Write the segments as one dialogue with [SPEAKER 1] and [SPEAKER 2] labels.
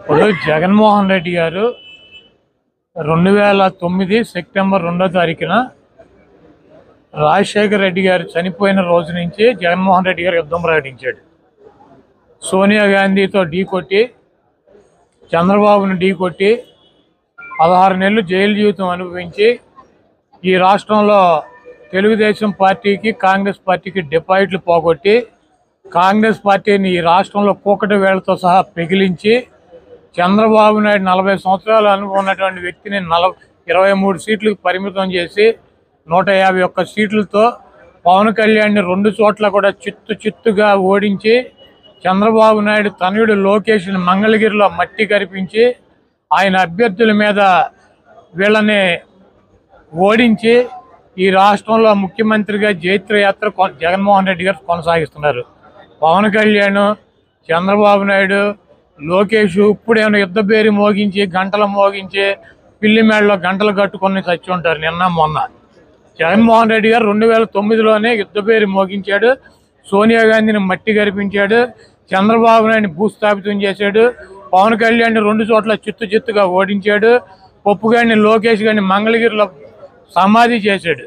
[SPEAKER 1] ఇప్పుడు జగన్మోహన్ రెడ్డి గారు 2009 సెప్టెంబర్ 2వ తారీఖున రాజశేఖర రెడ్డి గారు చనిపోయిన రోజు నుంచి జగన్మోహన్ రెడ్డి గారు యుద్ధం ప్రకటించాడు. సోనియా గాంధీతో ఢీకొట్టి, చంద్రబాబును ఢీకొట్టి 16 నెలలు జైలు జీవితం అనుభవించి ఈ రాష్ట్రంలో తెలుగుదేశం పార్టీకి, కాంగ్రెస్ పార్టీకి డిపాజిట్లు పోగొట్టి కాంగ్రెస్ పార్టీని ఈ రాష్ట్రంలో కూకటి వేళ్లతో సహా పెగిలించి చంద్రబాబు నాయుడు 40 సంవత్సరాలు అనుభవం ఉన్నటువంటి వ్యక్తిని 23 సీట్లకు పరిమితం చేసి 151 సీట్లతో పవన్ కళ్యాణ్ని 2 చోట్ల కూడా చిత్తుగా ఓడించి చంద్రబాబు నాయుడు తనయుడు లోకేష్ని మంగళగిరిలో మట్టి కరిపించి ఆయన అభ్యర్థుల మీద వీళ్ళని ఓడించి ఈ రాష్ట్రంలో ముఖ్యమంత్రిగా జైత్రయాత్ర జగన్మోహన్ రెడ్డి గారు కొనసాగిస్తున్నారు. పవన్ కళ్యాణ్, చంద్రబాబు నాయుడు, లోకేష్ ఇప్పుడేమైనా యుద్ధ పేరు మోగించి గంటలు మోగించి పిల్లి మేడలో గంటలు కట్టుకొని చచ్చి ఉంటారు. నిన్న మొన్న జగన్మోహన్ రెడ్డి గారు 2009లోనే యుద్ధ పేరు మోగించాడు. సోనియా గాంధీని మట్టి గరిపించాడు. చంద్రబాబు నాయుడిని భూస్థాపితం చేశాడు. పవన్ కళ్యాణ్ 2 చోట్ల చిత్తుగా ఓడించాడు. పప్పు గారిని, లోకేష్ గారిని మంగళగిరిలో సమాధి చేశాడు.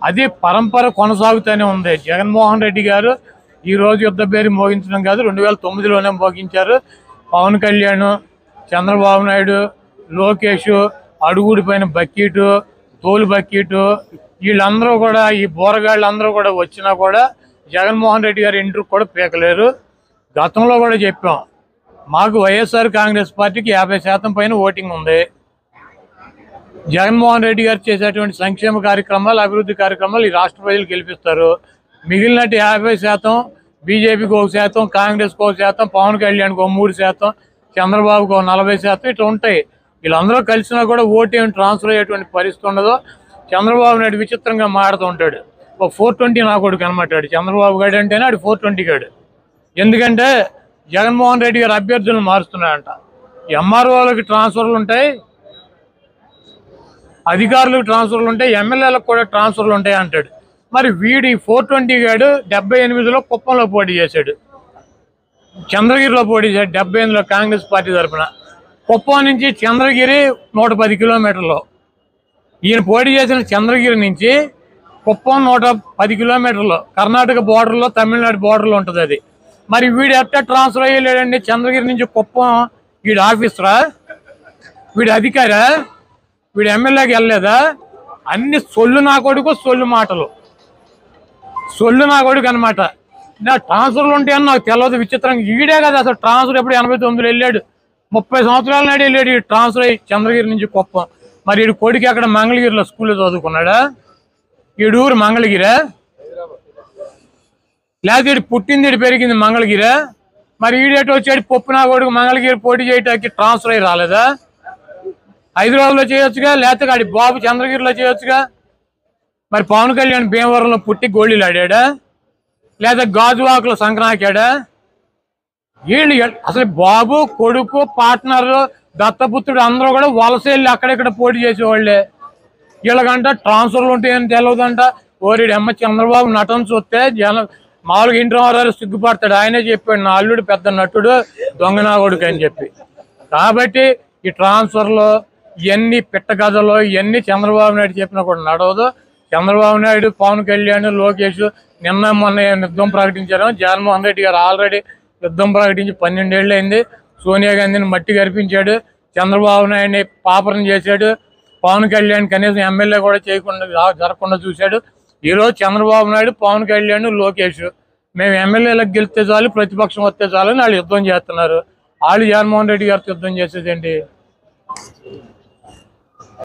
[SPEAKER 1] అది పరంపర కొనసాగుతూనే ఉంది. జగన్మోహన్ రెడ్డి గారు ఈరోజు యుద్ధ పేరు మోగించడం కాదు, 2009లోనే మోగించారు. పవన్ కళ్యాణ్, చంద్రబాబు నాయుడు, లోకేష్, అడుగుడిపోయిన బక్కీటు, తోలు బక్కీటు, వీళ్ళందరూ కూడా, ఈ బోరగాళ్ళందరూ కూడా వచ్చినా కూడా జగన్మోహన్ రెడ్డి గారు ఇంటికి కూడా పీకలేరు. గతంలో కూడా చెప్పాం, మాకు వైఎస్ఆర్ కాంగ్రెస్ పార్టీకి 50% పైన ఓటింగ్ ఉంది. జగన్మోహన్ రెడ్డి గారు చేసేటువంటి సంక్షేమ కార్యక్రమాలు, అభివృద్ధి కార్యక్రమాలు ఈ రాష్ట్ర ప్రజలు గెలిపిస్తారు. మిగిలినట్టు 50% బీజేపీకి 1%, కాంగ్రెస్కి 1%, పవన్ కళ్యాణ్కి 3%, చంద్రబాబుకి 40% ఇట్లా ఉంటాయి. వీళ్ళందరూ కలిసినా కూడా ఓటేమి ట్రాన్స్ఫర్ అయ్యేటువంటి పరిస్థితి ఉండదు. చంద్రబాబు నాయుడు విచిత్రంగా మాడుతూ ఉంటాడు. ఒక 420 నా కొడుకు అనమాటాడు చంద్రబాబు గారు అంటేనే ఆడు 420 గాడు. ఎందుకంటే జగన్మోహన్ రెడ్డి గారు అభ్యర్థులను మారుస్తున్నాడంట. ఎంఆర్ఓలకు ట్రాన్స్ఫర్లు ఉంటాయి, అధికారులకు ట్రాన్స్ఫర్లు ఉంటాయి, ఎమ్మెల్యేలకు కూడా ట్రాన్స్ఫర్లు ఉంటాయి అంటాడు. మరి వీడి 420 గాడు 78లో కుప్పంలో పోటీ చేశాడు, చంద్రగిరిలో పోటీ చేశాడు 78లో కాంగ్రెస్ పార్టీ తరఫున. కుప్పం నుంచి చంద్రగిరి 110 కిలోమీటర్లు. ఈయన పోటీ చేసిన చంద్రగిరి నుంచి కుప్పం 110 కిలోమీటర్లు, కర్ణాటక బోర్డర్లో, తమిళనాడు బోర్డర్లో ఉంటుంది అది. మరి వీడు ఎట్లా ట్రాన్స్ఫర్ అయ్యలేడండి చంద్రగిరి నుంచి కుప్పం? వీడు ఆఫీసరా? వీడు అధికారా? వీడు ఎమ్మెల్యేకి వెళ్ళలేదా? అన్ని సొల్లు నా కొడుకు, సొల్లు మాటలు, సొల్లు నా కొడుకు అనమాట. నా ట్రాన్స్ఫర్లు ఉంటాయని నాకు తెలియదు. విచిత్రంగా ఈడే కదా అసలు ట్రాన్స్ఫర్ ఎప్పుడు 89లో వెళ్ళాడు, 30 సంవత్సరాల నాడు వెళ్ళాడు ఈ ట్రాన్స్ఫర్ అయ్యి చంద్రగిరి నుంచి కుప్పం. మరి వీడు కొడుకు అక్కడ మంగళగిరిలో స్కూల్లో చదువుకున్నాడా? వీడు ఊరు మంగళగిరా? లేకపోతే వీడు పుట్టింది, వీడు పెరిగింది మంగళగిరా? మరి ఈడేటో వచ్చాడు పప్పు నా కొడుకు మంగళగిరి పోటీ చేయటానికి ట్రాన్స్ఫర్ అయ్యి రాలేదా? హైదరాబాద్లో చేయొచ్చుగా, లేకపోతే ఆడి బాబు చంద్రగిరిలో చేయొచ్చుగా. మరి పవన్ కళ్యాణ్ భీమవరంలో పుట్టి గోళీలు ఆడాడా, లేదా గాజువాకలో సంక్రాంతాడా? వీళ్ళు అసలు బాబు, కొడుకు, పార్ట్నర్, దత్తపుత్రుడు అందరూ కూడా వలస వెళ్ళి అక్కడెక్కడ పోటీ చేసేవాళ్ళే. వీళ్ళకంట ట్రాన్స్ఫర్లు ఉంటాయని తెలియదంట. ఓరిడి అమ్మ చంద్రబాబు నటన చూస్తే మామూలుగా ఇంటి వారాలు సిగ్గుపడతాడు. ఆయనే చెప్పాడు, నా అల్లుడు పెద్ద నటుడు, దొంగ నా కొడుకు అని చెప్పి. కాబట్టి ఈ ట్రాన్స్ఫర్లు ఇవన్నీ పిట్ట కథలు, ఇవన్నీ చంద్రబాబు నాయుడు చెప్పినా కూడా నడవదు. చంద్రబాబు నాయుడు, పవన్ కళ్యాణ్, లోకేష్ నిన్న మొన్న యుద్ధం ప్రకటించారు. జగన్మోహన్ రెడ్డి గారు ఆల్రెడీ యుద్ధం ప్రకటించి 12 ఏళ్ళు అయింది. సోనియా గాంధీని మట్టి కరిపించాడు, చంద్రబాబు నాయుడిని పాపరం చేశాడు, పవన్ కళ్యాణ్ కనీసం ఎమ్మెల్యే కూడా జరగకుండా చూశాడు. ఈరోజు చంద్రబాబు నాయుడు, పవన్ కళ్యాణ్, లోకేష్ మేము ఎమ్మెల్యేలకు గెలిస్తే చాలు, ప్రతిపక్షం వస్తే చాలు అని వాళ్ళు యుద్ధం చేస్తున్నారు. వాళ్ళు జగన్మోహన్ రెడ్డి గారితో యుద్ధం చేసేది ఏంటి?